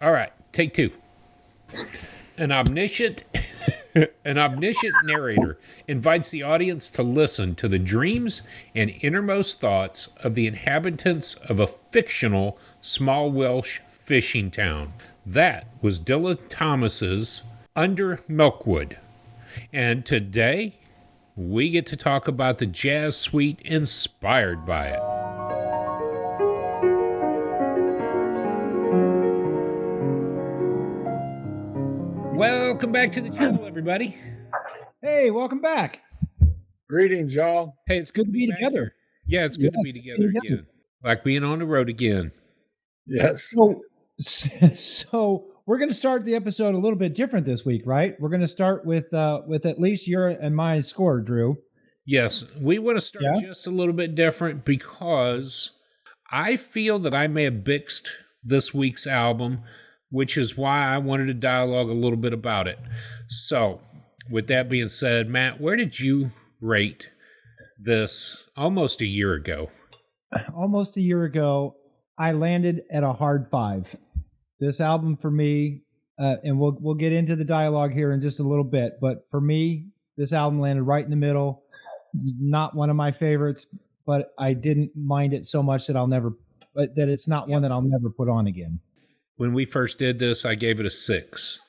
All right, take two. An omniscient narrator invites the audience to listen to the dreams and innermost thoughts of the inhabitants of a fictional small Welsh fishing town. That was Dylan Thomas's Under Milkwood. And today, we get to talk about the jazz suite inspired by it. Welcome back to the channel, everybody. Hey, welcome back. Greetings, y'all. Hey, it's good to be together. Yeah, it's good to be together again. Like being on the road again. Yes. So we're going to start the episode a little bit different this week, right? We're going to start with at least your and my score, Drew. Yes, we want to start just a little bit different because I feel that I may have bixed this week's album, which is why I wanted to dialogue a little bit about it. So, with that being said, Matt, where did you rate this almost a year ago? Almost a year ago, I landed at a hard 5. This album for me, and we'll get into the dialogue here in just a little bit, but for me, this album landed right in the middle. Not one of my favorites, but I didn't mind it so much that it's not one that I'll never put on again. When we first did this, I gave it a 6.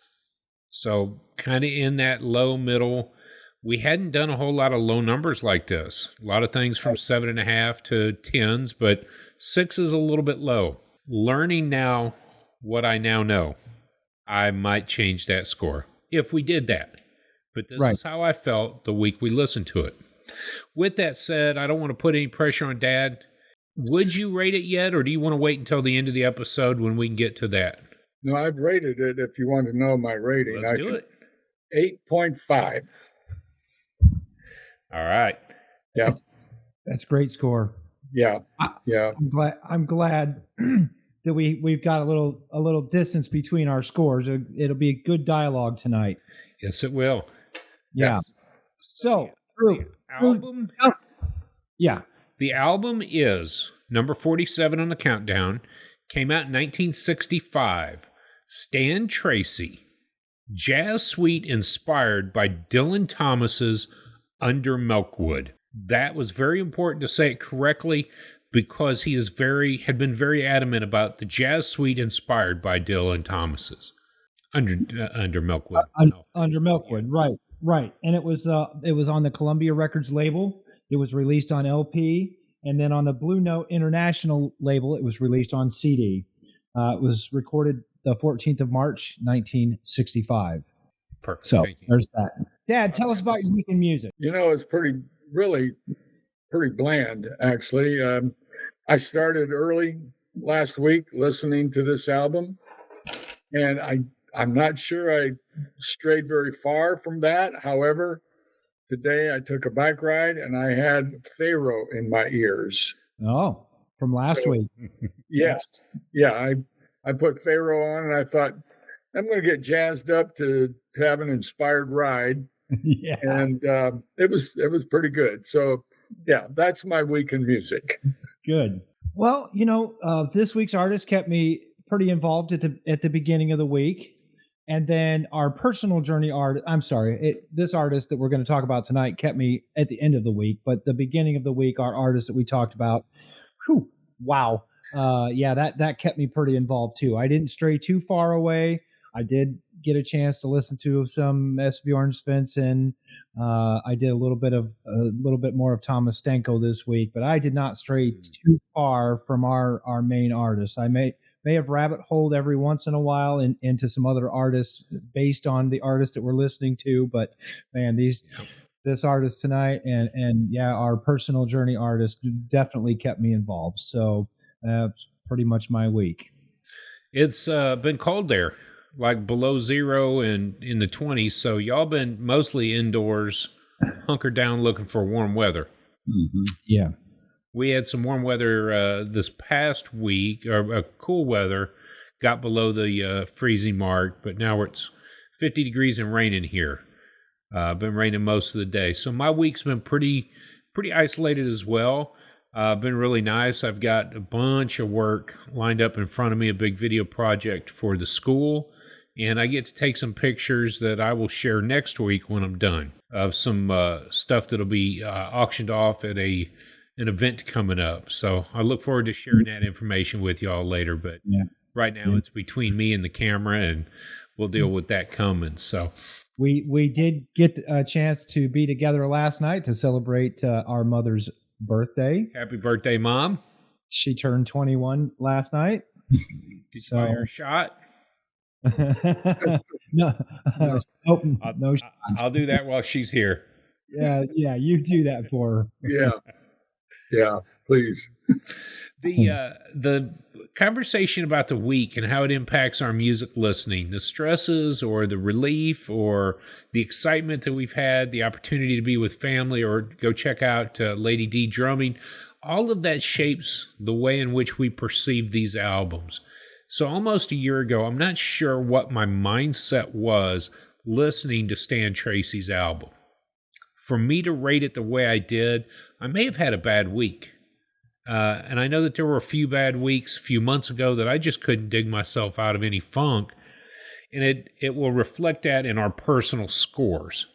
So kind of in that low middle. We hadn't done a whole lot of low numbers like this. A lot of things from 7.5 to 10s, but 6 is a little bit low. Learning now what I now know, I might change that score if we did that. But this is how I felt the week we listened to it. With that said, I don't want to put any pressure on Dad. Would you rate it yet, or do you want to wait until the end of the episode when we can get to that? No, I've rated it if you want to know my rating. Let's do it. 8.5. All right. Yeah. That's a great score. Yeah. I'm glad that we've got a little distance between our scores. It'll be a good dialogue tonight. Yes, it will. Yeah. So, the album. Yeah. The album is number 47 on the countdown. Came out in 1965. Stan Tracey. Jazz suite inspired by Dylan Thomas's Under Milkwood. That was very important to say it correctly because he had been very adamant about the jazz suite inspired by Dylan Thomas's Under Milkwood. Under Milkwood, right. And it was on the Columbia Records label. It was released on LP, and then on the Blue Note International label, it was released on CD. It was recorded the 14th of March, 1965. Perfect. So there's that. Dad, tell us about your week in music. It's really pretty bland, actually. I started early last week listening to this album, and I'm not sure I strayed very far from that. However, today I took a bike ride and I had Pharaoh in my ears. Oh, from last week. Yes. Yeah, I put Pharaoh on and I thought, I'm going to get jazzed up to have an inspired ride. Yeah. And it was pretty good. So, yeah, that's my week in music. Good. Well, this week's artist kept me pretty involved at the beginning of the week. And then our personal journey this artist that we're going to talk about tonight kept me at the end of the week. But the beginning of the week, our artist that we talked about, wow. That kept me pretty involved too. I didn't stray too far away. I did get a chance to listen to some Esbjorn Svensson. I did a little bit more of Thomas Stenko this week, but I did not stray too far from our main artist. I may have rabbit holed every once in a while into some other artists based on the artist that we're listening to. But man, this artist tonight and our personal journey artist definitely kept me involved. So pretty much my week. It's been cold there, like below zero and in the 20s. So y'all been mostly indoors, hunkered down looking for warm weather. Mm-hmm. Yeah. We had some warm weather this past week, or cool weather, got below the freezing mark, but now it's 50 degrees and raining here. Been raining most of the day. So my week's been pretty isolated as well. Been really nice. I've got a bunch of work lined up in front of me, a big video project for the school, and I get to take some pictures that I will share next week when I'm done of some stuff that'll be auctioned off at an event coming up. So I look forward to sharing that information with y'all later. But right now it's between me and the camera, and we'll deal with that coming. So we did get a chance to be together last night to celebrate our mother's birthday. Happy birthday, Mom. She turned 21 last night. Did you buy her a shot? No. I'll do that while she's here. Yeah, you do that for her. Yeah, please. The conversation about the week and how it impacts our music listening, the stresses or the relief or the excitement that we've had, the opportunity to be with family or go check out Lady D drumming, all of that shapes the way in which we perceive these albums. So almost a year ago, I'm not sure what my mindset was listening to Stan Tracey's album. For me to rate it the way I did, I may have had a bad week. And I know that there were a few bad weeks a few months ago that I just couldn't dig myself out of any funk. And it will reflect that in our personal scores.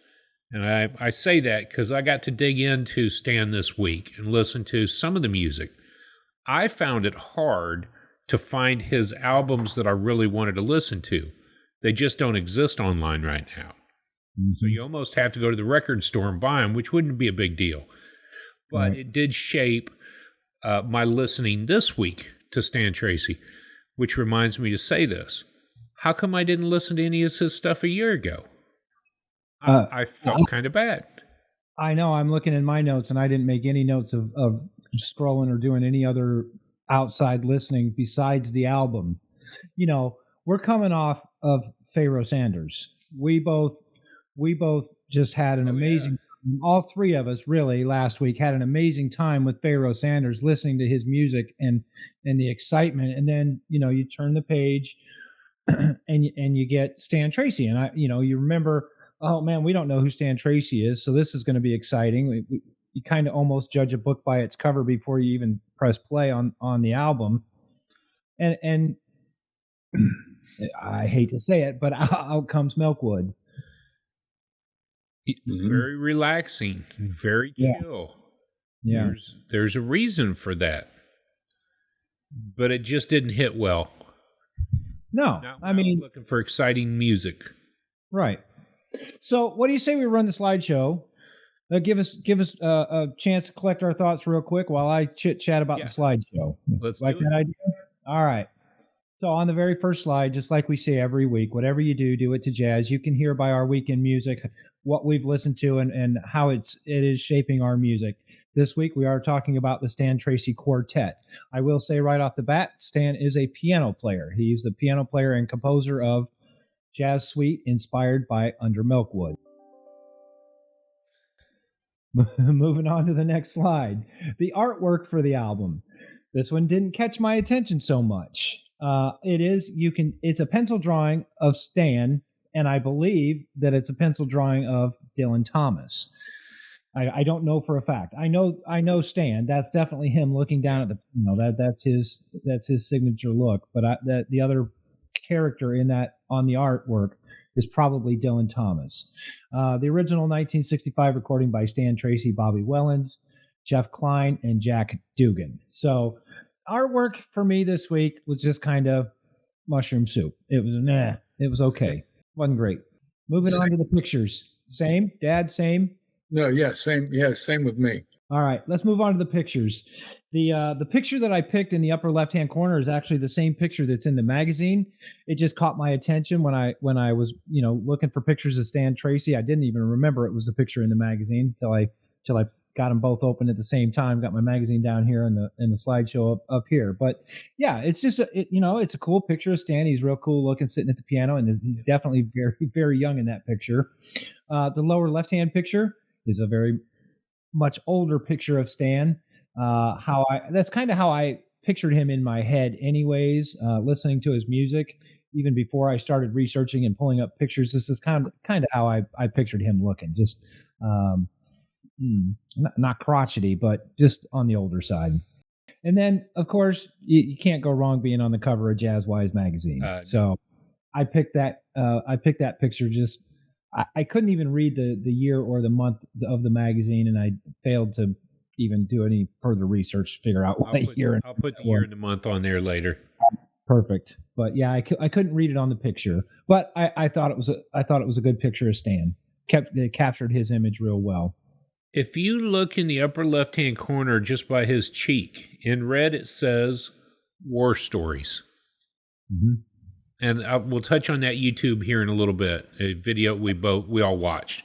And I say that because I got to dig into Stan this week and listen to some of the music. I found it hard to find his albums that I really wanted to listen to. They just don't exist online right now. Mm-hmm. So you almost have to go to the record store and buy them, which wouldn't be a big deal. But it did shape my listening this week to Stan Tracey, which reminds me to say this. How come I didn't listen to any of his stuff a year ago? I felt kind of bad. I know. I'm looking in my notes, and I didn't make any notes of scrolling or doing any other outside listening besides the album. You know, we're coming off of Pharoah Sanders. We both just had an amazing all three of us really last week had an amazing time with Pharoah Sanders, listening to his music and the excitement. And then, you know, you turn the page and you get Stan Tracey. And you remember, oh man, we don't know who Stan Tracey is. So this is going to be exciting. You kind of almost judge a book by its cover before you even press play on the album. And I hate to say it, but out comes Milkwood. Very relaxing, very chill. Yeah. There's a reason for that. But it just didn't hit well. No. I mean, I'm looking for exciting music. Right. So what do you say we run the slideshow? Give us a chance to collect our thoughts real quick while I chit-chat about the slideshow. Let's like do that idea? All right. So on the very first slide, just like we say every week, whatever you do it to jazz. You can hear by our weekend music what we've listened to and how it is shaping our music. This week we are talking about the Stan Tracey Quartet. I will say right off the bat, Stan is a piano player. He's the piano player and composer of Jazz Suite inspired by Under Milkwood. Moving on to the next slide. The artwork for the album. This one didn't catch my attention so much. It's a pencil drawing of Stan, and I believe that it's a pencil drawing of Dylan Thomas. I don't know for a fact. I know Stan. That's definitely him looking down at the. That's his signature look. But the other character in that on the artwork is probably Dylan Thomas. The original 1965 recording by Stan Tracey, Bobby Wellens, Jeff Klein, and Jack Dugan. So artwork for me this week was just kind of mushroom soup. It was It was okay. Wasn't great. Moving on to the pictures. Same, Dad. Same. No, yeah, same. Yeah, same with me. All right, let's move on to the pictures. The picture that I picked in the upper left-hand corner is actually the same picture that's in the magazine. It just caught my attention when I was looking for pictures of Stan Tracey. I didn't even remember it was a picture in the magazine till I got them both open at the same time. Got my magazine down here and the slideshow up here. But yeah, it's just it's a cool picture of Stan. He's real cool looking, sitting at the piano, and he's definitely very, very young in that picture. The lower left-hand picture is a very much older picture of Stan. That's kind of how I pictured him in my head anyways, listening to his music even before I started researching and pulling up pictures. This is kind of how I pictured him looking, just not crotchety, but just on the older side. And then, of course, you can't go wrong being on the cover of Jazzwise magazine. So I picked that. I picked that picture. Just I couldn't even read the year or the month of the magazine, and I failed to even do any further research to figure out what year. I'll put the year and the month on there later. Perfect. But yeah, I couldn't read it on the picture, but I thought it was a good picture of Stan. It captured his image real well. If you look in the upper left-hand corner just by his cheek, in red it says War Stories. Mm-hmm. And we'll touch on that YouTube here in a little bit, a video we all watched.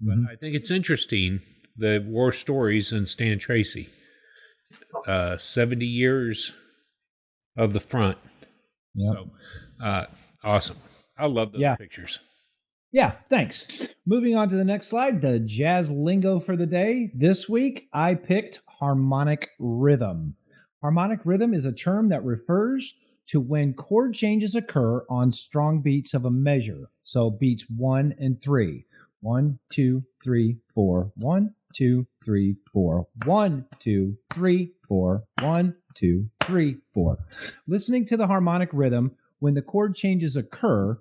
But I think it's interesting, the War Stories and Stan Tracey. 70 years of the front. Yep. So, awesome. I love those pictures. Yeah, thanks. Moving on to the next slide, the jazz lingo for the day. This week, I picked harmonic rhythm. Harmonic rhythm is a term that refers to when chord changes occur on strong beats of a measure. So beats 1 and 3. 1, 2, 3, 4. 1, 2, 3, 4. 1, 2, 3, 4. 1, 2, 3, 4. Listening to the harmonic rhythm when the chord changes occur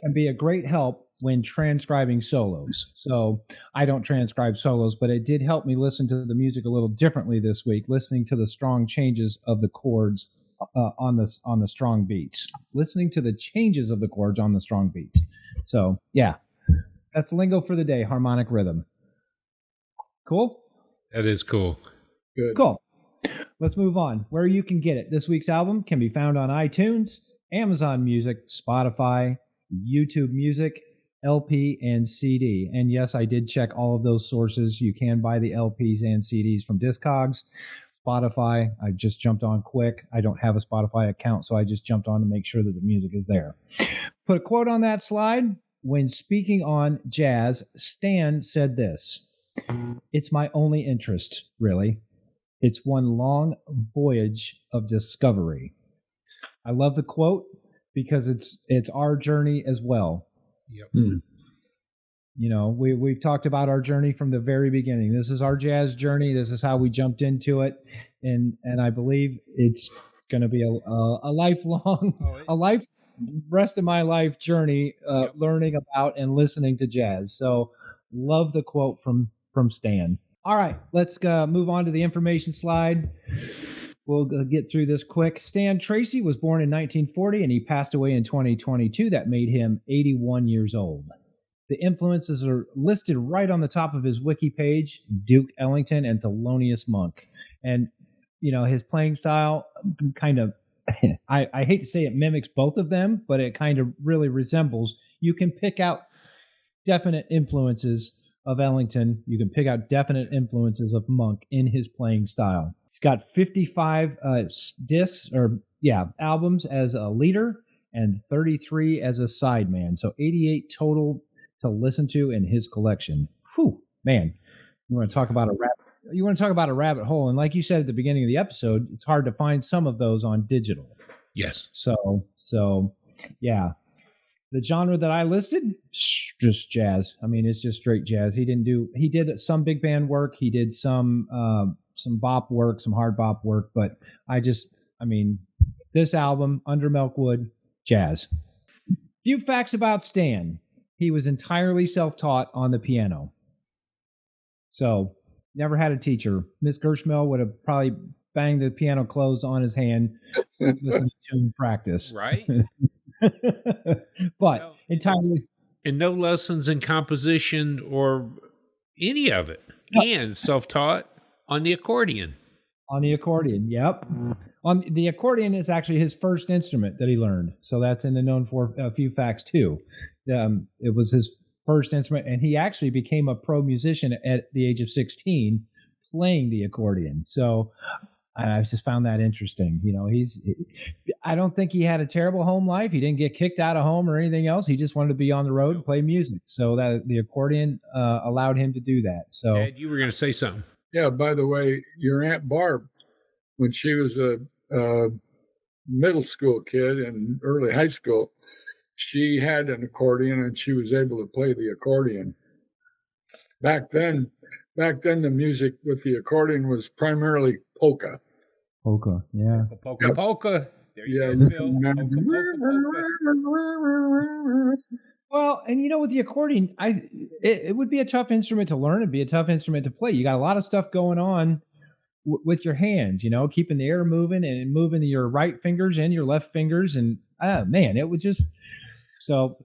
can be a great help when transcribing solos. So I don't transcribe solos, but it did help me listen to the music a little differently this week, listening to the strong changes of the chords on the strong beats, listening to the changes of the chords on the strong beats. So yeah, that's lingo for the day, harmonic rhythm. Cool? That is cool. Good. Cool. Let's move on. Where you can get it. This week's album can be found on iTunes, Amazon Music, Spotify, YouTube Music, LP, and CD. And yes, I did check all of those sources. You can buy the LPs and CDs from Discogs. Spotify, I just jumped on quick. I don't have a Spotify account, so I just jumped on to make sure that the music is there. Put a quote on that slide. When speaking on jazz, Stan said this: "It's my only interest, really. It's one long voyage of discovery." I love the quote because it's our journey as well. Yep. You know, we've talked about our journey from the very beginning. This is our jazz journey. This is how we jumped into it, and I believe it's going to be a lifelong, rest of my life journey, learning about and listening to jazz. So, love the quote from Stan. All right, let's move on to the information slide. We'll get through this quick. Stan Tracey was born in 1940 and he passed away in 2022. That made him 81 years old. The influences are listed right on the top of his wiki page: Duke Ellington and Thelonious Monk. And, you know, his playing style kind of, I hate to say it mimics both of them, but it kind of really resembles. You can pick out definite influences of Ellington. You can pick out definite influences of Monk in his playing style. He's got 55 albums as a leader and 33 as a sideman. So 88 total to listen to in his collection. Whew, man. You want to talk about a rabbit hole. And like you said at the beginning of the episode, it's hard to find some of those on digital. Yes. So yeah. The genre that I listed, just jazz. I mean, it's just straight jazz. He did some big band work. He did some bop work, some hard bop work. But this album, Under Milkwood, jazz. Few facts about Stan. He was entirely self-taught on the piano. So, never had a teacher. Miss Gershmill would have probably banged the piano closed on his hand, listening to him practice. Right? But entirely. And no lessons in composition or any of it. No. And self-taught on the accordion. On the accordion, yep. On the accordion is actually his first instrument that he learned. So that's in the known for a few facts too. It was his first instrument, and he actually became a pro musician at the age of 16 playing the accordion. So I just found that interesting. You know, I don't think he had a terrible home life. He didn't get kicked out of home or anything else. He just wanted to be on the road and play music. So that the accordion allowed him to do that. So, Dad, you were going to say something. Yeah, by the way, your Aunt Barb, when she was a middle school kid and early high school, she had an accordion and she was able to play the accordion. Back then, back then the music with the accordion was primarily polka. Polka, yeah. Polka, Yep. polka. There you Yeah, go, you Phil. can imagine. Well, and with the accordion, it would be a tough instrument to learn. It'd be a tough instrument to play. You got a lot of stuff going on with your hands, keeping the air moving and moving your right fingers and your left fingers. And man, it would just, so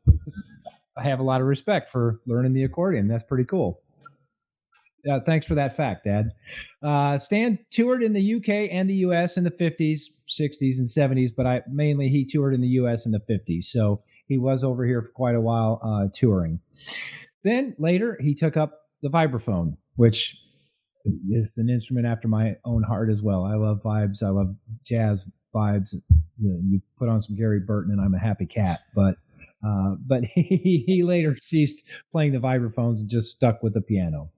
I have a lot of respect for learning the accordion. That's pretty cool. Thanks for that fact, Dad. Stan toured in the UK and the US in the 50s, 60s, and 70s, but mainly he toured in the US in the 50s. So he was over here for quite a while touring. Then later, he took up the vibraphone, which is an instrument after my own heart as well. I love vibes. I love jazz vibes. You put on some Gary Burton and I'm a happy cat. But he later ceased playing the vibraphones and just stuck with the piano.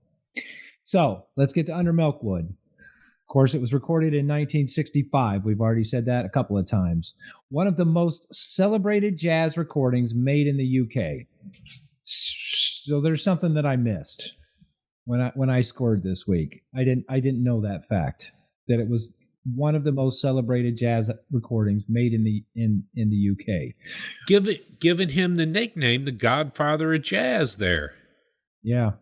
So let's get to Under Milkwood. Of course, it was recorded in 1965. We've already said that a couple of times. One of the most celebrated jazz recordings made in the UK. So there's something that I missed when I scored this week. I didn't know that fact, that it was one of the most celebrated jazz recordings made in the UK. Giving him the nickname, the Godfather of Jazz. There. Yeah.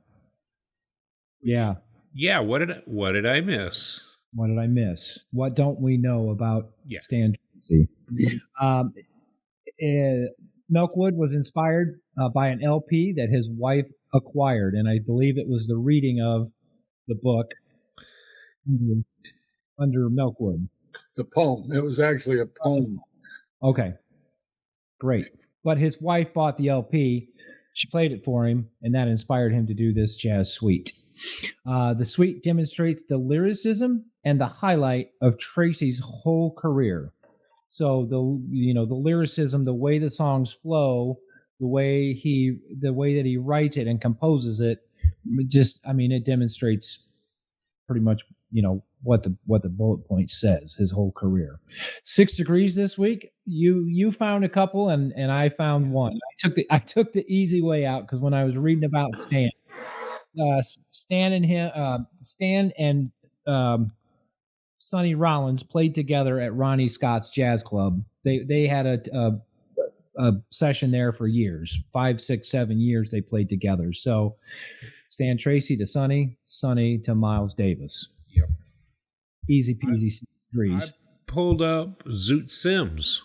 Yeah. Yeah. What did I miss? What did I miss? What don't we know about Stan Tracey? Milkwood was inspired by an LP that his wife acquired, and I believe it was the reading of the book Under Milkwood. The poem. It was actually a poem. Okay. Great. But his wife bought the LP. She played it for him, and that inspired him to do this jazz suite. The suite demonstrates the lyricism and the highlight of Tracey's whole career. So the lyricism, the way the songs flow, the way that he writes it and composes it, it demonstrates pretty much what the bullet point says, his whole career. 6 degrees this week. You found a couple and I found one. I took the easy way out because when I was reading about Stan and Sonny Rollins played together at Ronnie Scott's Jazz Club. They had a session there for years, 5, 6, 7 years they played together. So Stan Tracey to Sonny to Miles Davis. Yep. Easy peasy 6 degrees. I pulled up Zoot Sims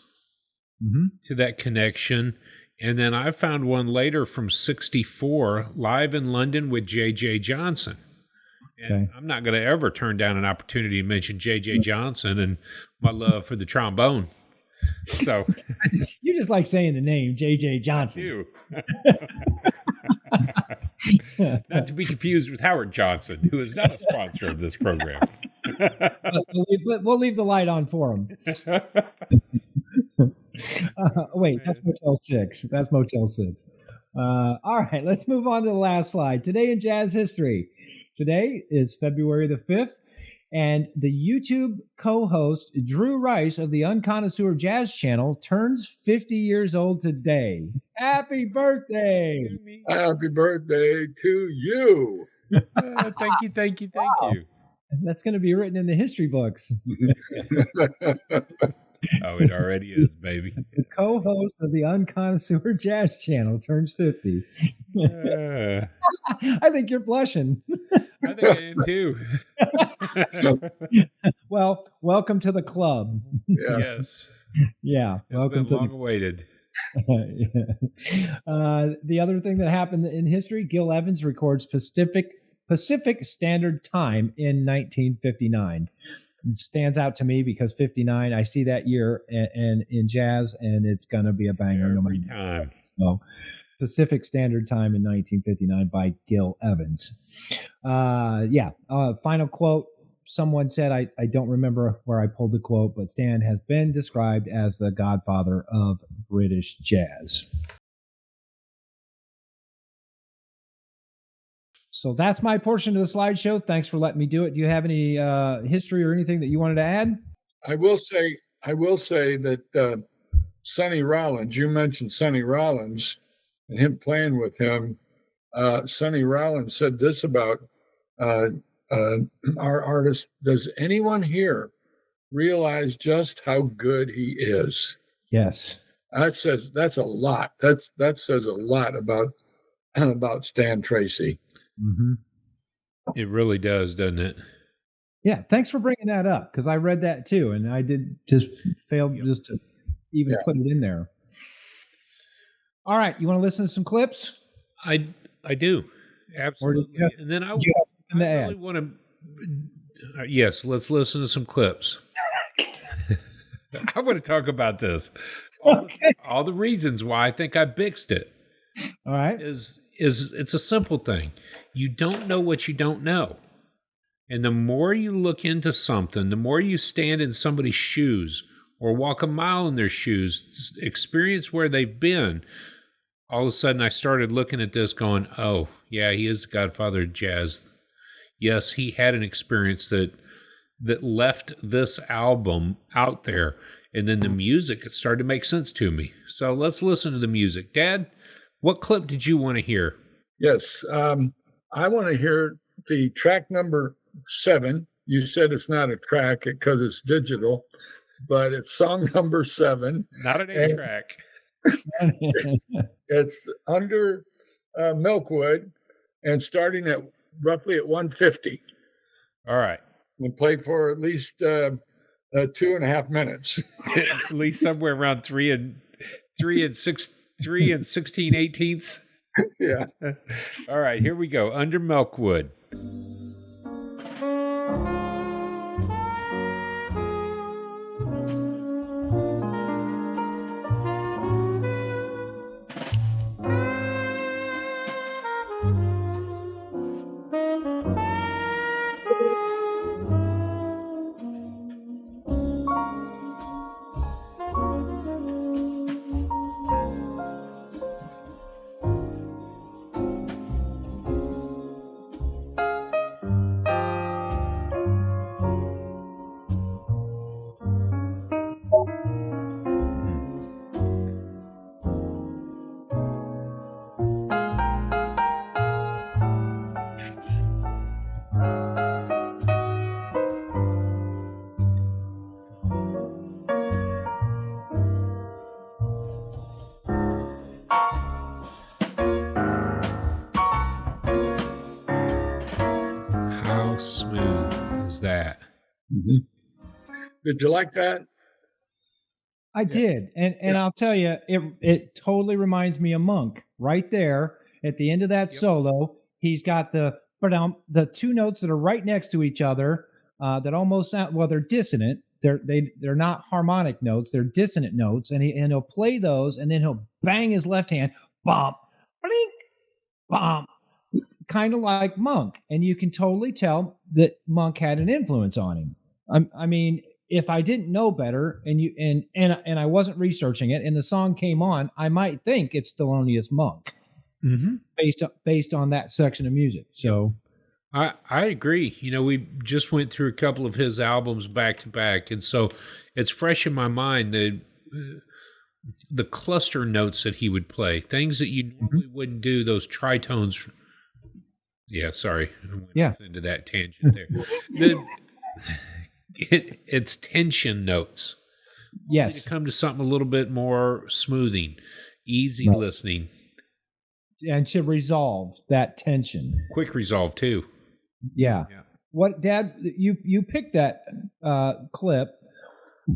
to that connection. And then I found one later from 64, live in London with J.J. Johnson. And I'm not going to ever turn down an opportunity to mention J.J. Johnson and my love for the trombone. So you just like saying the name J.J. Johnson. Not to be confused with Howard Johnson, who is not a sponsor of this program. We'll leave the light on for him. Wait, that's Motel 6. That's Motel 6. All right, let's move on to the last slide. Today in jazz history. Today is February the 5th, and the YouTube co-host Drew Rice of the Unconnoisseur Jazz Channel turns 50 years old today. Happy birthday! Happy birthday to you! Thank you. That's going to be written in the history books. Oh, it already is, baby. The co-host of the Unconnoisseur Jazz Channel turns 50. I think you're blushing. I think I am too. Well, welcome to the club. Yeah. Yes. Yeah. It's welcome been long awaited. The other thing that happened in history, Gil Evans records Pacific Standard Time in 1959. It stands out to me because 59, I see that year and in jazz, and it's going to be a banger every time. So, Pacific Standard Time in 1959 by Gil Evans. Final quote. Someone said, I don't remember where I pulled the quote, but Stan has been described as the godfather of British jazz. So that's my portion of the slideshow. Thanks for letting me do it. Do you have any history or anything that you wanted to add? I will say that Sonny Rollins, you mentioned Sonny Rollins and him playing with him. Sonny Rollins said this about our artist. Does anyone here realize just how good he is? Yes. That's a lot. That says a lot about Stan Tracey. Mm-hmm. It really does, doesn't it? Yeah. Thanks for bringing that up, because I read that too, and I did just fail just to even put it in there. All right. You want to listen to some clips? I do. Absolutely. And then I really want to. Yes, let's listen to some clips. I want to talk about this. All the reasons why I think I bixed it. All right. Is it's a simple thing. You don't know what you don't know. And the more you look into something, the more you stand in somebody's shoes or walk a mile in their shoes, experience where they've been, all of a sudden I started looking at this going, oh, yeah, he is the godfather of jazz. Yes, he had an experience that left this album out there. And then the music, it started to make sense to me. So let's listen to the music. Dad, what clip did you want to hear? Yes, I want to hear the track number 7. You said it's not a track because it's digital, but it's song number 7. Not an 8-track. It's under Milkwood and starting at roughly at 150. All right. And played for at least 2.5 minutes. At least somewhere around 3 and 16/18. Yeah. All right, here we go. Under Milkwood. How smooth is that? Mm-hmm. Did you like that? I did, and I'll tell you, it totally reminds me of Monk. Right there at the end of that solo, he's got the 2 notes that are right next to each other that almost sound, well, they're dissonant. They're not harmonic notes; they're dissonant notes, and he'll play those, and then he'll bang his left hand, bump, blink, bump, kind of like Monk, and you can totally tell that Monk had an influence on him. I mean, if I didn't know better, and I wasn't researching it, and the song came on, I might think it's Thelonious Monk, based on that section of music. So, I agree. You know, we just went through a couple of his albums back to back, and so it's fresh in my mind that the cluster notes that he would play, things that you normally wouldn't do, those tritones. Yeah, sorry, I went into that tangent there. It's tension notes. Yes. To come to something a little bit more smoothing, easy listening. And to resolve that tension. Quick resolve, too. Yeah. What, Dad, you picked that clip.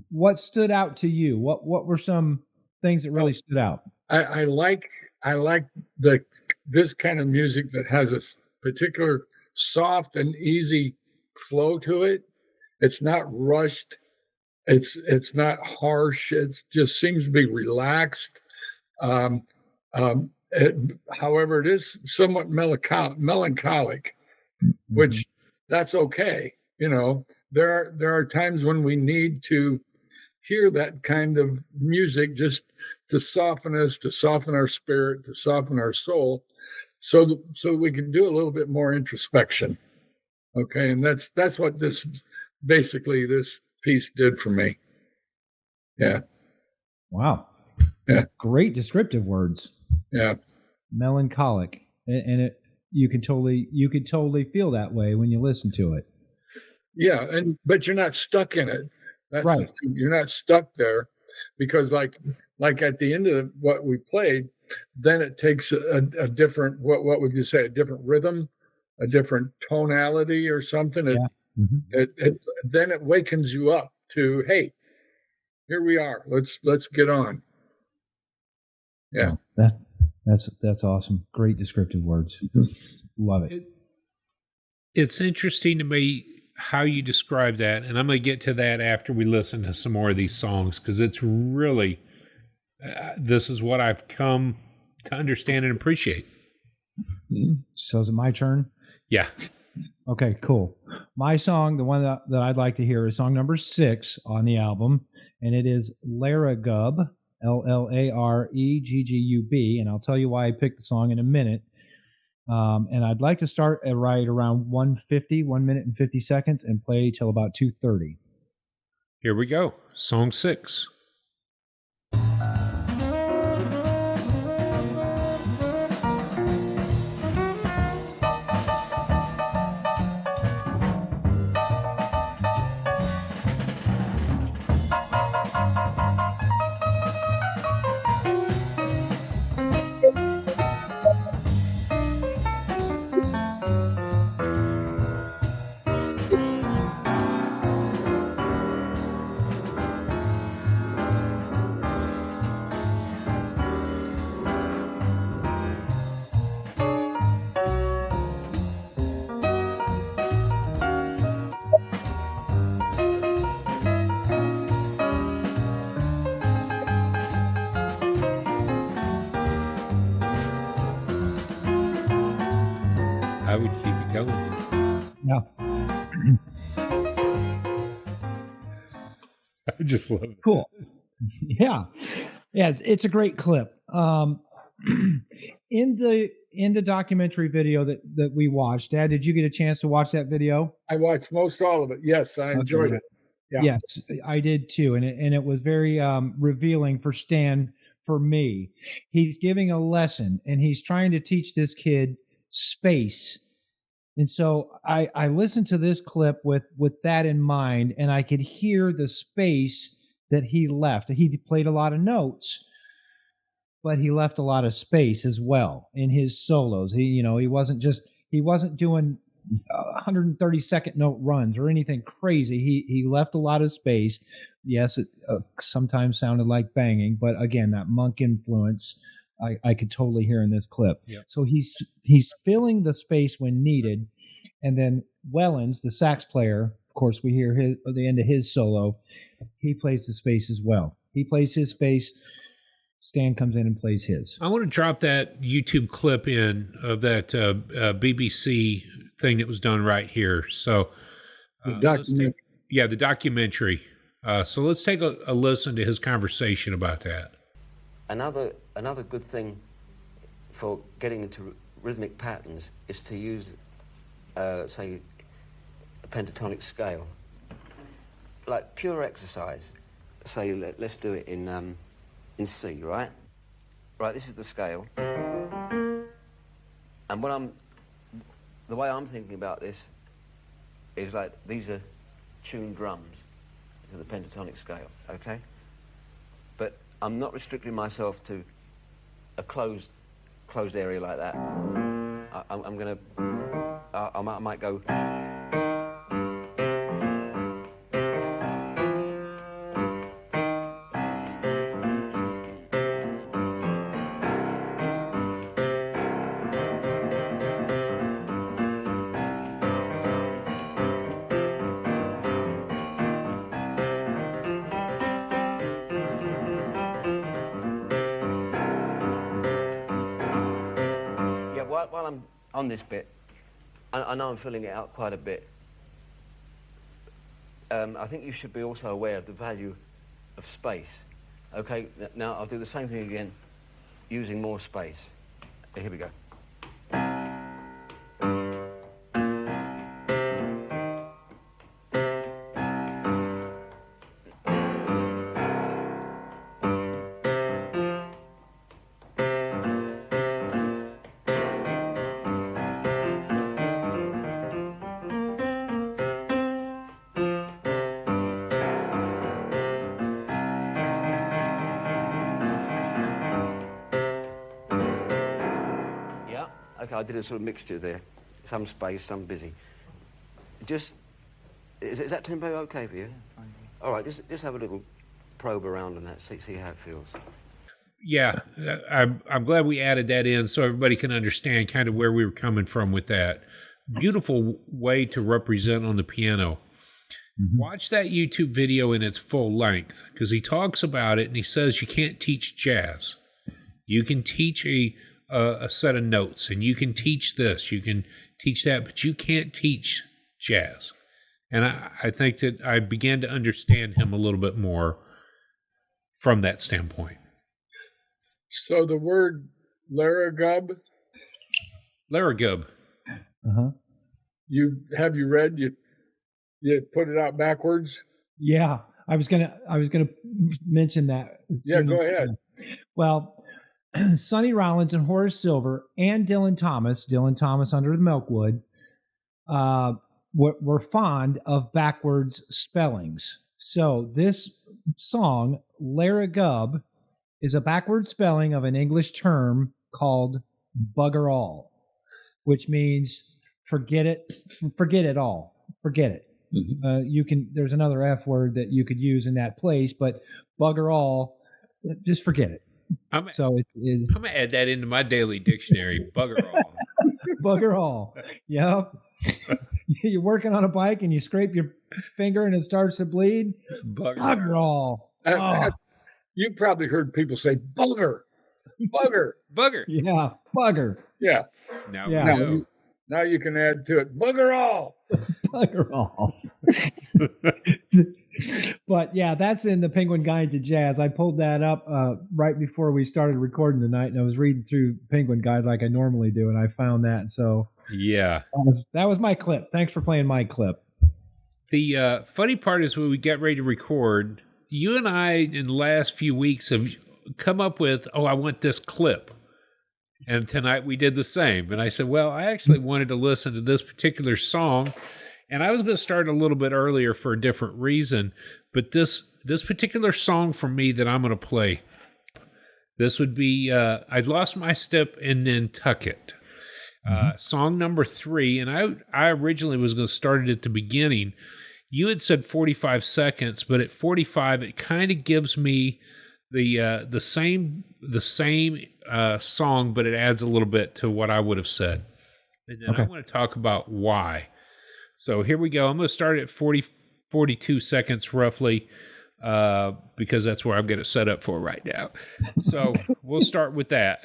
What stood out to you? What were some things that really stood out? I like this kind of music that has a particular soft and easy flow to it. It's not rushed. It's not harsh. It just seems to be relaxed. However, it is somewhat melancholic, which that's okay. You know, there are times when we need to hear that kind of music just to soften us, to soften our spirit, to soften our soul, so we can do a little bit more introspection. Okay, and that's what this piece did for me. Yeah. Wow. Yeah. Great descriptive words. Yeah. Melancholic, and it, you could totally feel that way when you listen to it. Yeah, but you're not stuck in it. That's Right. the thing. You're not stuck there, because like at the end of what we played, then it takes a different, what would you say, a different rhythm, a different tonality or something. Yeah. Mm-hmm. Then it wakens you up to, hey, here we are. Let's get on. Yeah. Oh, that's awesome. Great descriptive words. Love it. It's interesting to me how you describe that, and I'm going to get to that after we listen to some more of these songs, because it's really, this is what I've come to understand and appreciate. So is it my turn? Yeah. Okay, cool. My song, the one that I'd like to hear, is song number 6 on the album, and it is Laragub, Lareggub, and I'll tell you why I picked the song in a minute. And I'd like to start at right around 1:50, 1 minute and 50 seconds, and play till about 2:30. Here we go. Song 6. I would keep it going. Yeah. I just love it. Cool. Yeah. It's a great clip. In the documentary video that we watched, Dad, did you get a chance to watch that video? I watched most all of it. Yes, I enjoyed it. Yeah. Yes, I did too, and it was very revealing for Stan, for me. He's giving a lesson, and he's trying to teach this kid space. And so I listened to this clip with that in mind, and I could hear the space that he left. He played a lot of notes, but he left a lot of space as well in his solos. He wasn't doing 130-second note runs or anything crazy. He left a lot of space. Yes, it sometimes sounded like banging, but again, that monk influence I could totally hear in this clip. Yep. So he's filling the space when needed, and then Wellens, the sax player, of course, we hear the end of his solo. He plays the space as well. He plays his space. Stan comes in and plays his. I want to drop that YouTube clip in of that BBC thing that was done right here. So, The documentary. the documentary. So let's take a listen to his conversation about that. Another good thing for getting into rhythmic patterns is to use, say, a pentatonic scale. Like pure exercise. Say, let's do it in C, right? Right, this is the scale. And the way I'm thinking about this is like, these are tuned drums to the pentatonic scale, okay? But I'm not restricting myself to a closed area like that. I might go. While I'm on this bit, I know I'm filling it out quite a bit. I think you should be also aware of the value of space. Okay, now I'll do the same thing again, using more space. Here we go. Okay, I did a sort of mixture there. Some space, some busy. Just, is that tempo okay for you? Yeah, fine. All right, just have a little probe around on that, see how it feels. Yeah, I'm glad we added that in so everybody can understand kind of where we were coming from with that. Beautiful way to represent on the piano. Mm-hmm. Watch that YouTube video in its full length, because he talks about it and he says you can't teach jazz. You can teach a set of notes, and you can teach this, you can teach that, but you can't teach jazz. And I think that I began to understand him a little bit more from that standpoint. So the word laragub? Laragub. Uh-huh. You read, you put it out backwards? Yeah. I was gonna mention that. Yeah, go ahead. Well, Sonny Rollins and Horace Silver and Dylan Thomas under the Milkwood, were fond of backwards spellings. So this song, Laragub, is a backward spelling of an English term called bugger all, which means forget it all. Forget it. Mm-hmm. There's another F word that you could use in that place, but bugger all, just forget it. I'm going to add that into my daily dictionary, bugger all. Bugger all. Yep. You're working on a bike and you scrape your finger and it starts to bleed. Bugger all. You've probably heard people say bugger. Bugger. Yeah, bugger. Yeah. Now you can add to it, bugger all. Bugger all. But yeah, that's in the Penguin Guide to Jazz. I pulled that up right before we started recording tonight, and I was reading through Penguin Guide like I normally do, and I found that. So yeah, that was my clip. Thanks for playing my clip. The funny part is when we get ready to record, you and I in the last few weeks have come up with, I want this clip. And tonight we did the same. And I said, well, I actually wanted to listen to this particular song. And I was going to start a little bit earlier for a different reason. But this particular song for me that I'm going to play, this would be I'd Lost My Step in Nantucket. Song number 3. And I originally was going to start it at the beginning. You had said 45 seconds, but at 45, it kind of gives me the same song, but it adds a little bit to what I would have said. And then I want to talk about why. So here we go. I'm going to start at 42 seconds roughly, because that's where I'm going to set up for right now. So we'll start with that.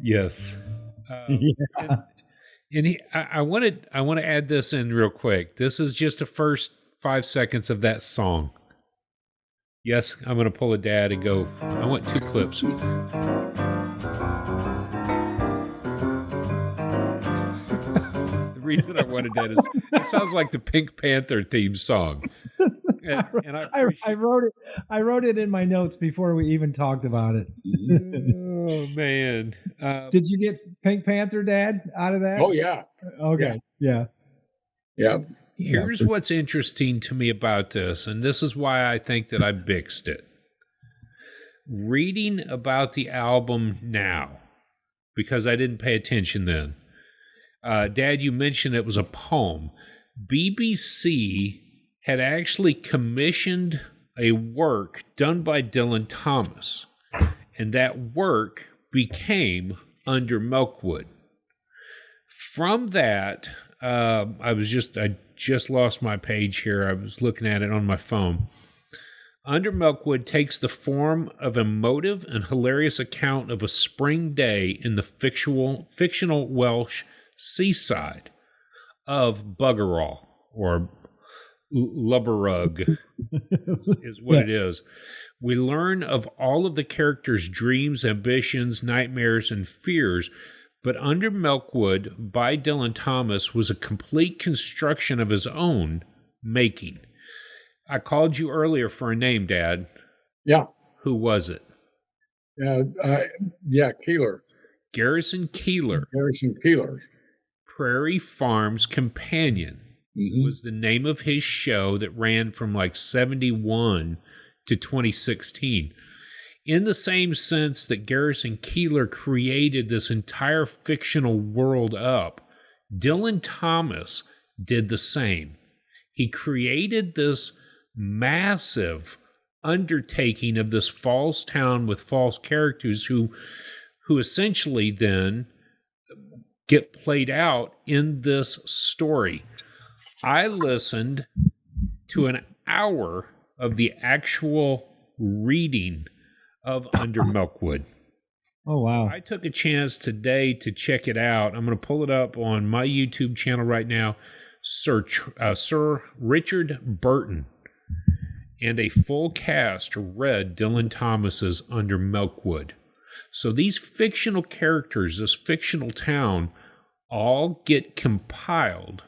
Yes. Yeah. And I want to add this in real quick. This is just the first 5 seconds of that song. Yes, I'm going to pull a dad and go, I want 2 clips. The reason I wanted that is it sounds like the Pink Panther theme song. And I wrote it in my notes before we even talked about it. Oh man! Did you get Pink Panther, Dad, out of that? Oh yeah. Okay. Yeah. Here's what's interesting to me about this, and this is why I think that I bixed it. Reading about the album now, because I didn't pay attention then. Dad, you mentioned it was a poem. BBC had actually commissioned a work done by Dylan Thomas, and that work became Under Milkwood. From that, I just lost my page here. I was looking at it on my phone. Under Milkwood takes the form of emotive and hilarious account of a spring day in the fictional Welsh seaside of Buggerall, or Lubberug is what it is. We learn of all of the characters' dreams, ambitions, nightmares, and fears, but Under Milkwood by Dylan Thomas was a complete construction of his own making. I called you earlier for a name, Dad. Yeah. Who was it? Keeler. Garrison Keeler. Garrison Keeler. Prairie Farm's Companion was the name of his show that ran from like 71 to 2016. In the same sense that Garrison Keeler created this entire fictional world up, Dylan Thomas did the same. He created this massive undertaking of this false town with false characters who essentially then get played out in this story. I listened to an hour of the actual reading of Under Milkwood. Oh, wow. So I took a chance today to check it out. I'm going to pull it up on my YouTube channel right now. Sir Richard Burton and a full cast read Dylan Thomas's Under Milkwood. So these fictional characters, this fictional town, all get compiled,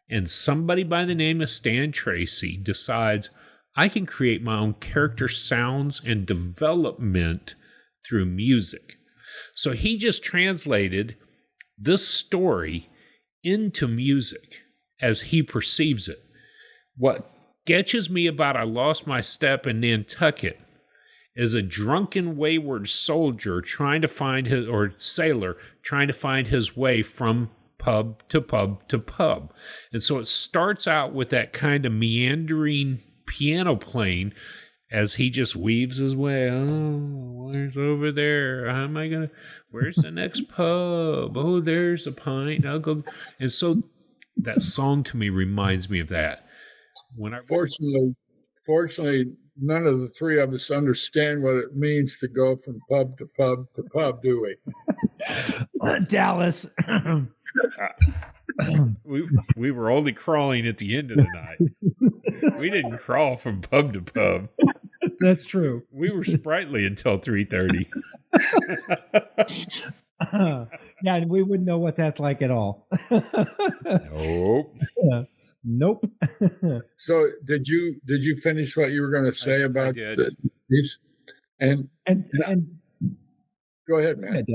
and somebody by the name of Stan Tracey decides, I can create my own character sounds and development through music. So he just translated this story into music as he perceives it. What sketches me about I Lost My Step in Nantucket is a drunken, wayward soldier trying to find his, or sailor trying to find his way from pub to pub to pub. And so it starts out with that kind of meandering piano playing as he just weaves his way. Oh, where's over there? How am I going to, where's the next pub? Oh, there's a pint. I'll go. And so that song to me reminds me of that. When I Fortunately, none of the three of us understand what it means to go from pub to pub to pub, do we? Dallas. we were only crawling at the end of the night. We didn't crawl from pub to pub. That's true. We were sprightly until 3:30. Yeah, and we wouldn't know what that's like at all. Nope. Nope. So did you finish what you were going to say about these? And go ahead, man.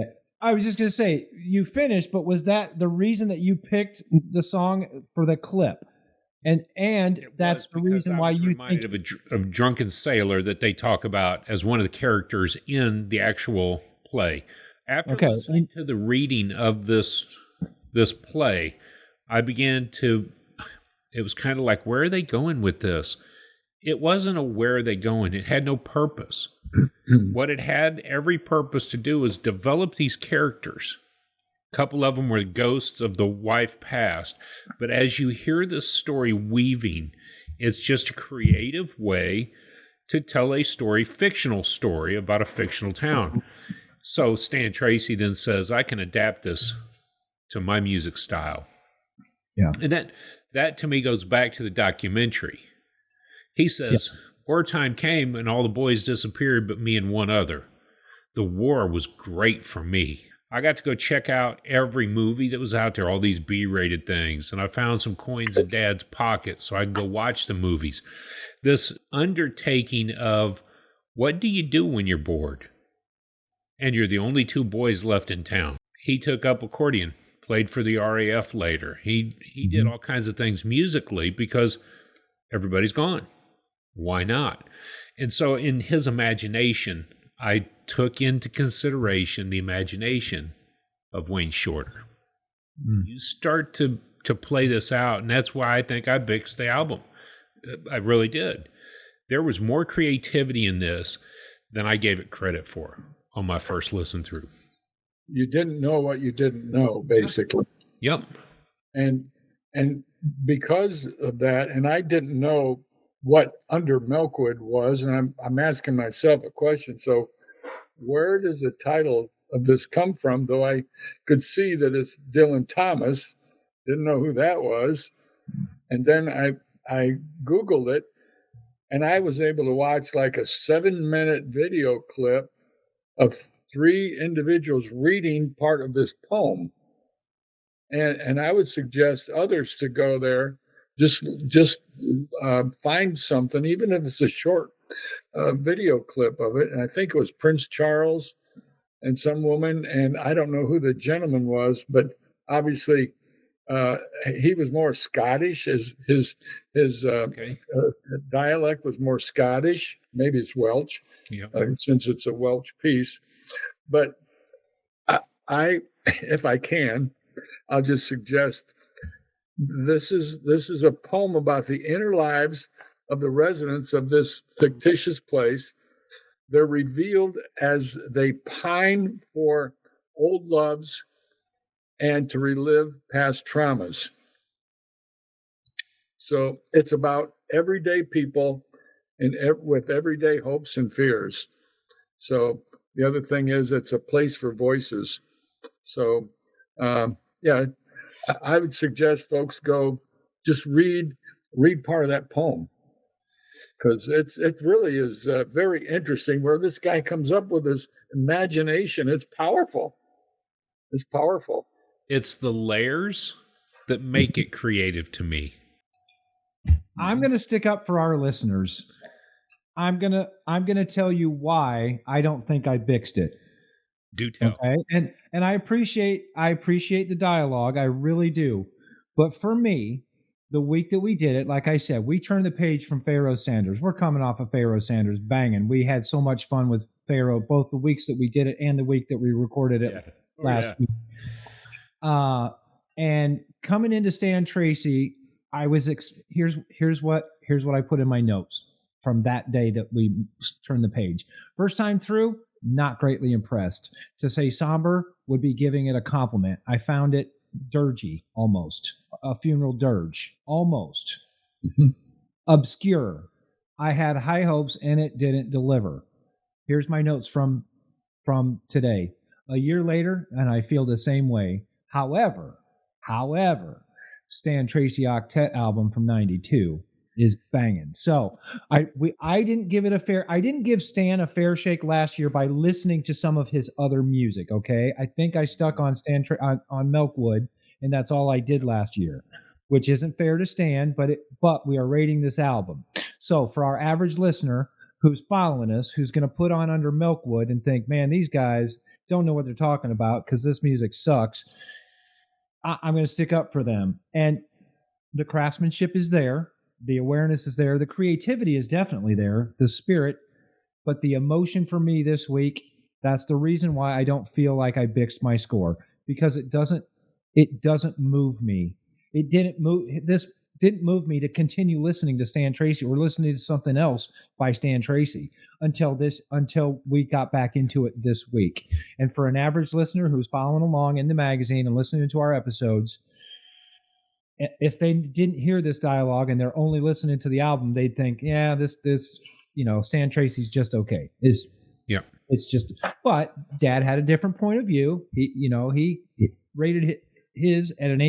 I was just going to say, you finished, but was that the reason that you picked the song for the clip? And that's the reason why you think of a drunken sailor that they talk about as one of the characters in the actual play. After listening to the reading of this play, I began to. It was kind of like, where are they going with this? It wasn't a where are they going. It had no purpose. What it had every purpose to do was develop these characters. A couple of them were ghosts of the wife past. But as you hear this story weaving, it's just a creative way to tell a story, fictional story about a fictional town. So Stan Tracey then says, I can adapt this to my music style. Yeah. And that to me goes back to the documentary. He says, wartime came and all the boys disappeared but me and one other. The war was great for me. I got to go check out every movie that was out there, all these B-rated things, and I found some coins in Dad's pocket so I could go watch the movies. This undertaking of what do you do when you're bored and you're the only two boys left in town? He took up accordion. Played for the RAF later. He did all kinds of things musically because everybody's gone. Why not? And so in his imagination, I took into consideration the imagination of Wayne Shorter. You start to play this out, and that's why I think I mixed the album. I really did. There was more creativity in this than I gave it credit for on my first listen through. You didn't know what you didn't know, basically. Yep. And because of that, and I didn't know what Under Milkwood was, and I'm asking myself a question. So, where does the title of this come from? Though I could see that it's Dylan Thomas, didn't know who that was, and then I Googled it, and I was able to watch like a 7-minute video clip of 3 individuals reading part of this poem. And I would suggest others to go there, just find something, even if it's a short video clip of it. And I think it was Prince Charles and some woman, and I don't know who the gentleman was, but obviously he was more Scottish. His dialect was more Scottish. Maybe it's Welsh, since it's a Welsh piece. But I, if I can, I'll just suggest this is a poem about the inner lives of the residents of this fictitious place. They're revealed as they pine for old loves and to relive past traumas. So it's about everyday people and with everyday hopes and fears. So the other thing is it's a place for voices. So I would suggest folks go just read part of that poem, because it really is very interesting where this guy comes up with his imagination. It's powerful. It's powerful. It's the layers that make it creative to me. I'm going to stick up for our listeners. I'm going to tell you why I don't think I bixed it. Do tell. Okay. And I appreciate the dialogue. I really do. But for me, the week that we did it, like I said, we turned the page from Pharaoh Sanders. We're coming off of Pharaoh Sanders banging. We had so much fun with Pharaoh, both the weeks that we did it and the week that we recorded it last week. And coming into Stan Tracey, I was here's what I put in my notes from that day that we turned the page. First time through, not greatly impressed. To say somber would be giving it a compliment. I found it dirgy, almost a funeral dirge, almost obscure. I had high hopes and it didn't deliver. Here's my notes from today. A year later, and I feel the same way. However, Stan Tracey Octet album from '92 is banging. So I didn't give Stan a fair shake last year by listening to some of his other music. Okay, I think I stuck on on Milkwood, and that's all I did last year, which isn't fair to Stan. But we are rating this album. So for our average listener who's following us, who's going to put on Under Milkwood and think, man, these guys don't know what they're talking about because this music sucks, I'm going to stick up for them. And the craftsmanship is there. The awareness is there. The creativity is definitely there. The spirit. But the emotion for me this week, that's the reason why I don't feel like I bixed my score. Because it doesn't move me. This didn't move me to continue listening to Stan Tracey or listening to something else by Stan Tracey until we got back into it this week. And for an average listener who's following along in the magazine and listening to our episodes, if they didn't hear this dialogue and they're only listening to the album, they'd think, yeah, this Stan Tracey's just okay. It's just, but Dad had a different point of view. He rated his at an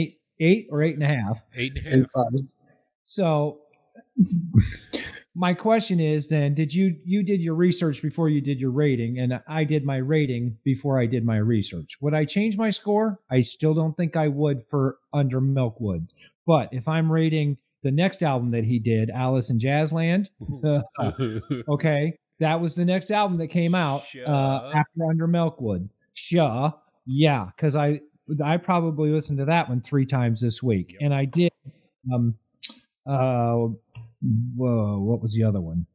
8 or 8.5. 8.5. So my question is then, you did your research before you did your rating, and I did my rating before I did my research. Would I change my score? I still don't think I would for Under Milkwood. But if I'm rating the next album that he did, Alice in Jazzland, okay, that was the next album that came out after Under Milkwood. Yeah, because I probably listened to that one 3 times this week. Yep. And I did what was the other one?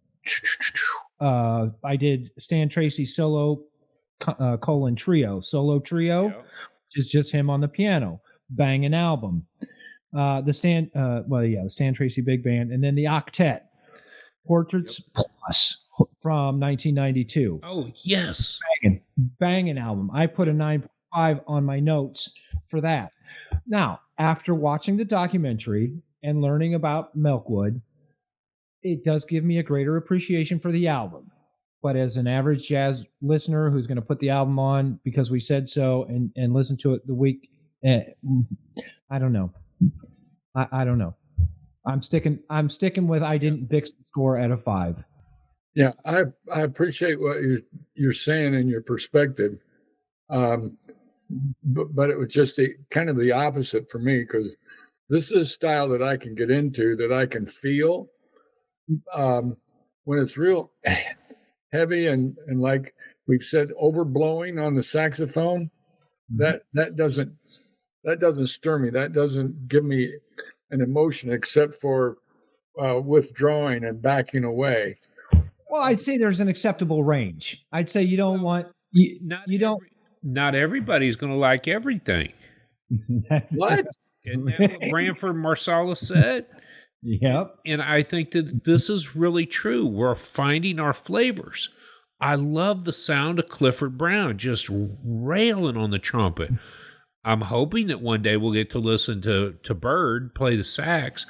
I did Stan Tracey solo trio, yep. Which is just him on the piano, banging album. The Stan Tracey Big Band, and then the Octet, Portraits Plus from 1992. Oh yes, banging album. I put a 9.5 on my notes for that. Now, after watching the documentary and learning about Milkwood, it does give me a greater appreciation for the album. But as an average jazz listener who's going to put the album on because we said so and listen to it the week, I don't know. I don't know. I'm sticking with I didn't fix the score at a 5. Yeah, I appreciate what you're saying and your perspective, but it was just kind of the opposite for me, because this is a style that I can get into, that I can feel when it's real heavy and like we've said, overblowing on the saxophone. That doesn't stir me. That doesn't give me an emotion, except for withdrawing and backing away. Well, I'd say there's an acceptable range. I'd say you don't want Not everybody's going to like everything. What? Isn't that what Branford Marsalis said? Yep. And I think that this is really true. We're finding our flavors. I love the sound of Clifford Brown just railing on the trumpet. I'm hoping that one day we'll get to listen to Bird play the sax.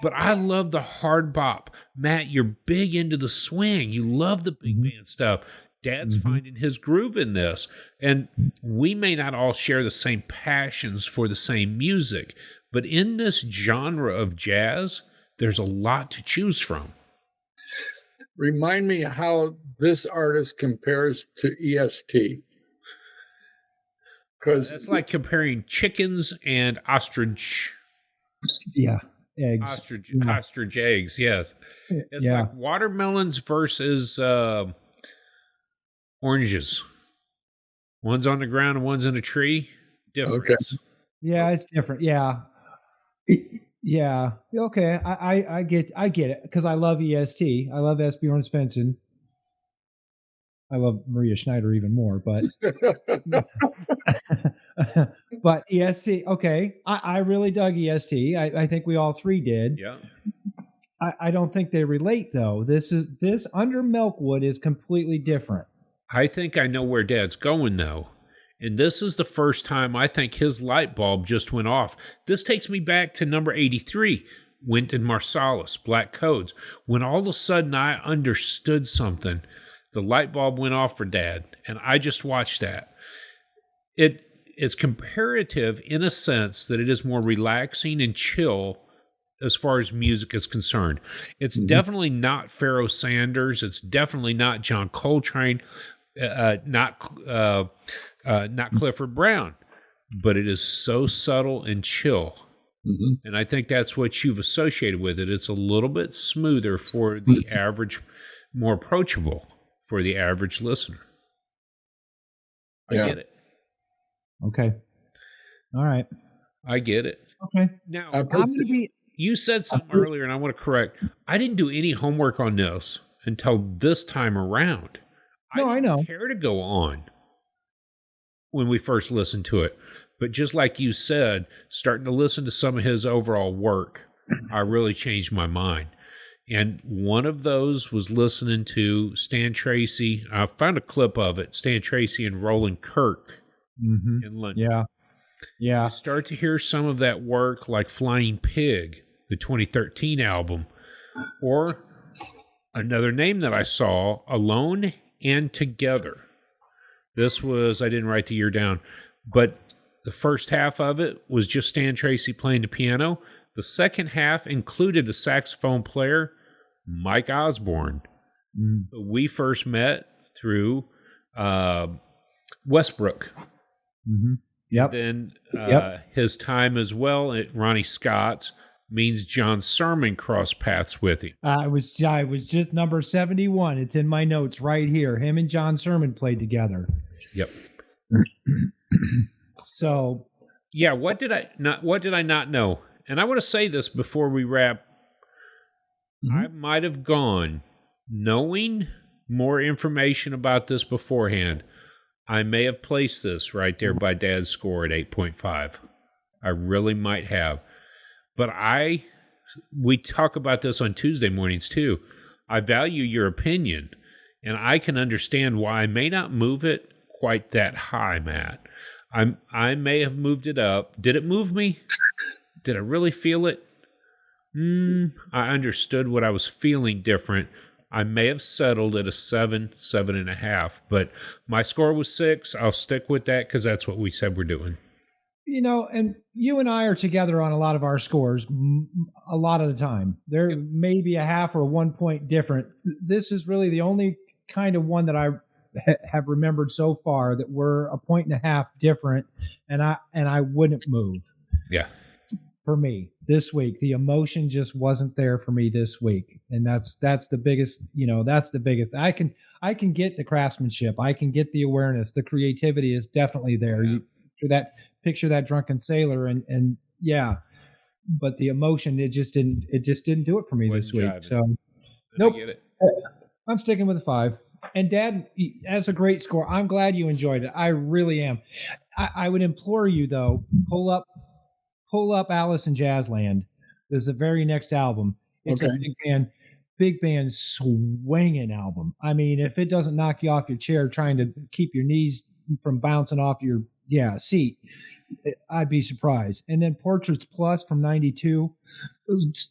But I love the hard bop. Matt, you're big into the swing. You love the big band stuff. Dad's finding his groove in this. And we may not all share the same passions for the same music, but in this genre of jazz, there's a lot to choose from. Remind me how this artist compares to EST. Because it's like comparing chickens and ostrich. Yeah, eggs. Ostrich eggs, yes. It's like watermelons versus oranges. One's on the ground and one's in a tree. Difference. Okay. Yeah, it's different. Yeah. Yeah. Okay. I get it, because I love EST. I love Esbjorn Svensson. I love Maria Schneider even more, but but EST. Okay. I really dug EST. I think we all three did. Yeah. I don't think they relate though. This under Milkwood is completely different. I think I know where Dad's going though. And this is the first time I think his light bulb just went off. This takes me back to number 83, Wynton Marsalis, Black Codes. When all of a sudden I understood something, the light bulb went off for Dad, and I just watched that. It is comparative in a sense that it is more relaxing and chill as far as music is concerned. It's definitely not Pharoah Sanders. It's definitely not John Coltrane. Not Clifford Brown, but it is so subtle and chill. And I think that's what you've associated with it. It's a little bit smoother for the average, more approachable for the average listener. I get it. Okay. All right. I get it. Okay. Now, you said something earlier, and I want to correct. I didn't do any homework on this until this time around. I know. Care to go on when we first listened to it, but just like you said, starting to listen to some of his overall work, I really changed my mind. And one of those was listening to Stan Tracey. I found a clip of it, Stan Tracey and Roland Kirk in London. Yeah. You start to hear some of that work, like Flying Pig, the 2013 album, or another name that I saw, Alone and Together. This was, I didn't write the year down, but the first half of it was just Stan Tracey playing the piano. The second half included a saxophone player, Mike Osborne. We first met through Westbrook. Yep. Then his time as well at Ronnie Scott's means John Sermon crossed paths with him. I was just number 71. It's in my notes right here. Him and John Sermon played together. Yep. So, yeah, what did I not know? And I want to say this before we wrap. I might have gone knowing more information about this beforehand. I may have placed this right there by Dad's score at 8.5. I really might have. But we talk about this on Tuesday mornings too. I value your opinion, and I can understand why I may not move it quite that high, Matt. I may have moved it up. Did it move me? Did I really feel it? I understood what I was feeling different. I may have settled at a 7, 7.5, but my score was 6. I'll stick with that because that's what we said we're doing. And you and I are together on a lot of our scores a lot of the time. There may be a half or 1 point different. This is really the only kind of one that I have remembered so far that we're 1.5 points different, and I wouldn't move. Yeah. For me this week, the emotion just wasn't there for me this week, and that's the biggest. That's the biggest. I can get the craftsmanship. I can get the awareness. The creativity is definitely there. Yeah. Picture that drunken sailor, and yeah, but the emotion it just didn't do it for me this week. So nope, I get it. I'm sticking with a 5. And Dad, that's a great score. I'm glad you enjoyed it. I really am. I would implore you though, pull up Alice in Jazzland. This is the very next album. It's a big band swinging album. I mean, if it doesn't knock you off your chair trying to keep your knees from bouncing off your seat, I'd be surprised. And then Portraits Plus from 92.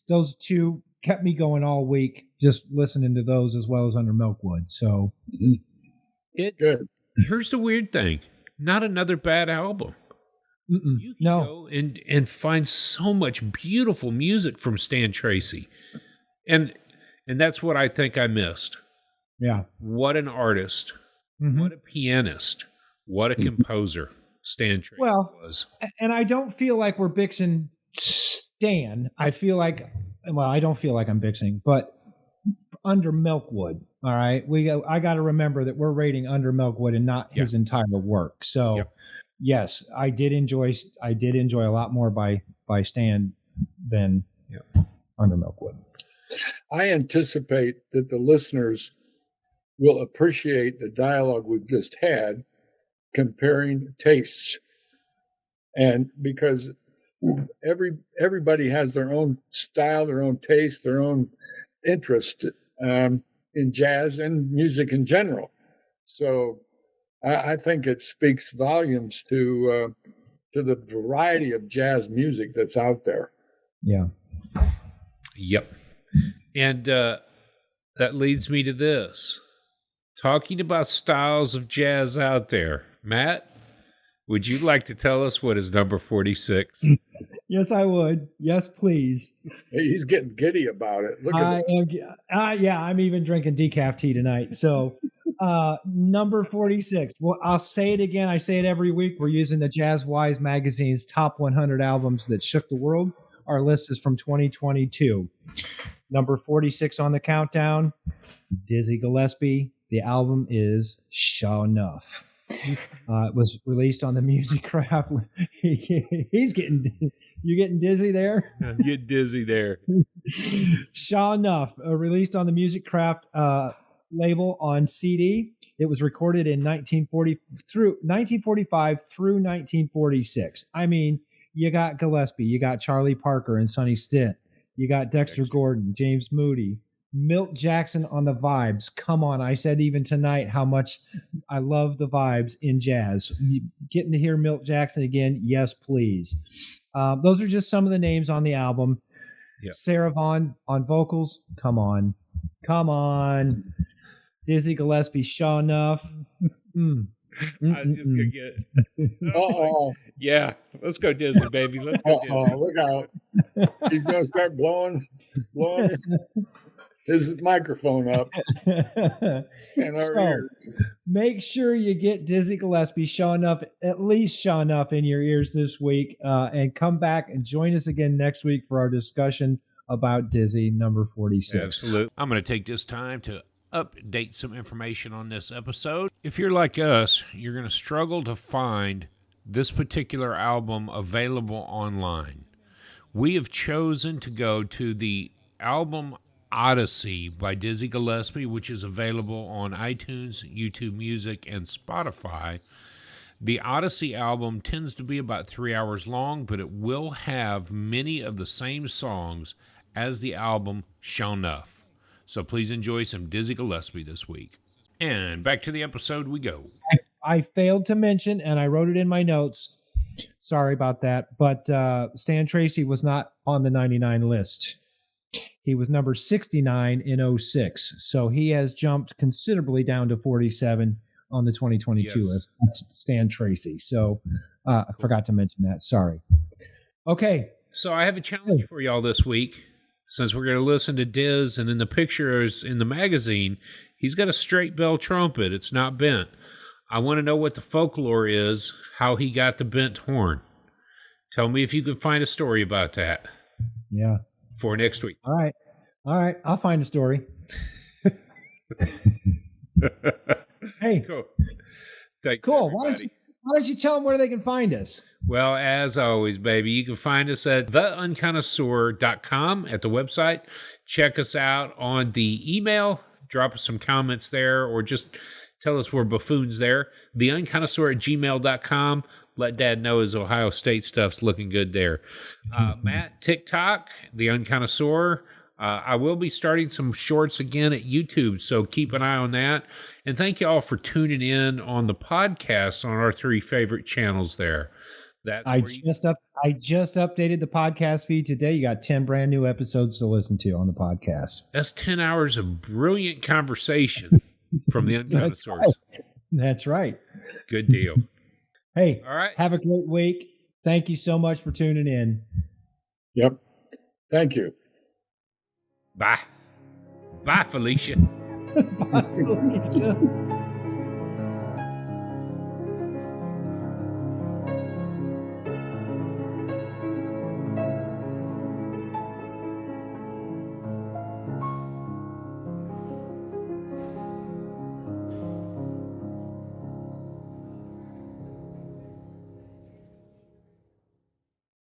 Those two kept me going all week, just listening to those as well as Under Milkwood. So good. Here's the weird thing. Not another bad album. You can go and find so much beautiful music from Stan Tracey. And that's what I think I missed. Yeah. What an artist. Mm-hmm. What a pianist. What a composer Stan Tracey was. And I don't feel like we're bixing Stan. I don't feel like I'm bixing, but Under Milkwood. All right. I got to remember that we're rating Under Milkwood and not his entire work. So yes, I did enjoy a lot more by Stan than Under Milkwood. I anticipate that the listeners will appreciate the dialogue we've just had comparing tastes. And because everybody has their own style, their own taste, their own interest in jazz and music in general. So I think it speaks volumes to the variety of jazz music that's out there. Yeah. Yep. And that leads me to this. Talking about styles of jazz out there. Matt, would you like to tell us what is number 46? Yes, I would. Yes, please. He's getting giddy about it. Look at I'm even drinking decaf tea tonight. So number 46. Well, I'll say it again. I say it every week. We're using the Jazz Wise magazine's top 100 albums that shook the world. Our list is from 2022. Number 46 on the countdown, Dizzy Gillespie. The album is Sure Enough. It was released on the Music Craft. You're getting dizzy there? I'm getting dizzy there. Sure Enough, released on the Music Craft label on CD. It was recorded in 1945 through 1946. I mean, you got Gillespie, you got Charlie Parker and Sonny Stitt, you got Dexter Gordon, James Moody, Milt Jackson on the vibes. Come on, I said even tonight how much I love the vibes in jazz. Getting to hear Milt Jackson again, yes, please. Those are just some of the names on the album. Yep. Sarah Vaughan on vocals. Come on. Dizzy Gillespie, Sure Enough. I was just going to get yeah, let's go Dizzy, baby. Let's go Dizzy. Look out. He's going to start blowing his microphone up in our ears. Make sure you get Dizzy Gillespie, Sure Enough, at least Sure Enough in your ears this week, and come back and join us again next week for our discussion about Dizzy number 46. Absolutely. I'm going to take this time to update some information on this episode. If you're like us, you're going to struggle to find this particular album available online. We have chosen to go to the album Odyssey by Dizzy Gillespie, which is available on iTunes, YouTube Music, and Spotify. The Odyssey album tends to be about 3 hours long, but it will have many of the same songs as the album Sure Enough. So please enjoy some Dizzy Gillespie this week. And back to the episode we go. I failed to mention, and I wrote it in my notes. Sorry about that. But Stan Tracey was not on the 99 list. He was number 69 in 06. So he has jumped considerably down to 47 on the 2022 Yes. list. That's Stan Tracey. So I forgot to mention that. Sorry. Okay. So I have a challenge for y'all this week. Since we're going to listen to Diz, and in the pictures in the magazine, he's got a straight bell trumpet. It's not bent. I want to know what the folklore is, how he got the bent horn. Tell me if you can find a story about that. Yeah. For next week. All right. I'll find a story. Hey. Cool. Thanks, Cool. everybody. Why don't you tell them where they can find us? Well, as always, baby, you can find us at theunconnoisseur.com at the website. Check us out on the email. Drop us some comments there, or just tell us we're buffoons there. theunconnoisseur@gmail.com. Let Dad know his Ohio State stuff's looking good there. Matt, TikTok, The Unconnoisseur. I will be starting some shorts again at YouTube, so keep an eye on that. And thank you all for tuning in on the podcast on our 3 favorite channels there. I just updated the podcast feed today. You got 10 brand new episodes to listen to on the podcast. That's 10 hours of brilliant conversation from the Unconnoisseurs. That's right. Good deal. Hey, All right. Have a great week. Thank you so much for tuning in. Yep. Thank you. Bye. Bye, Felicia. Bye, Felicia.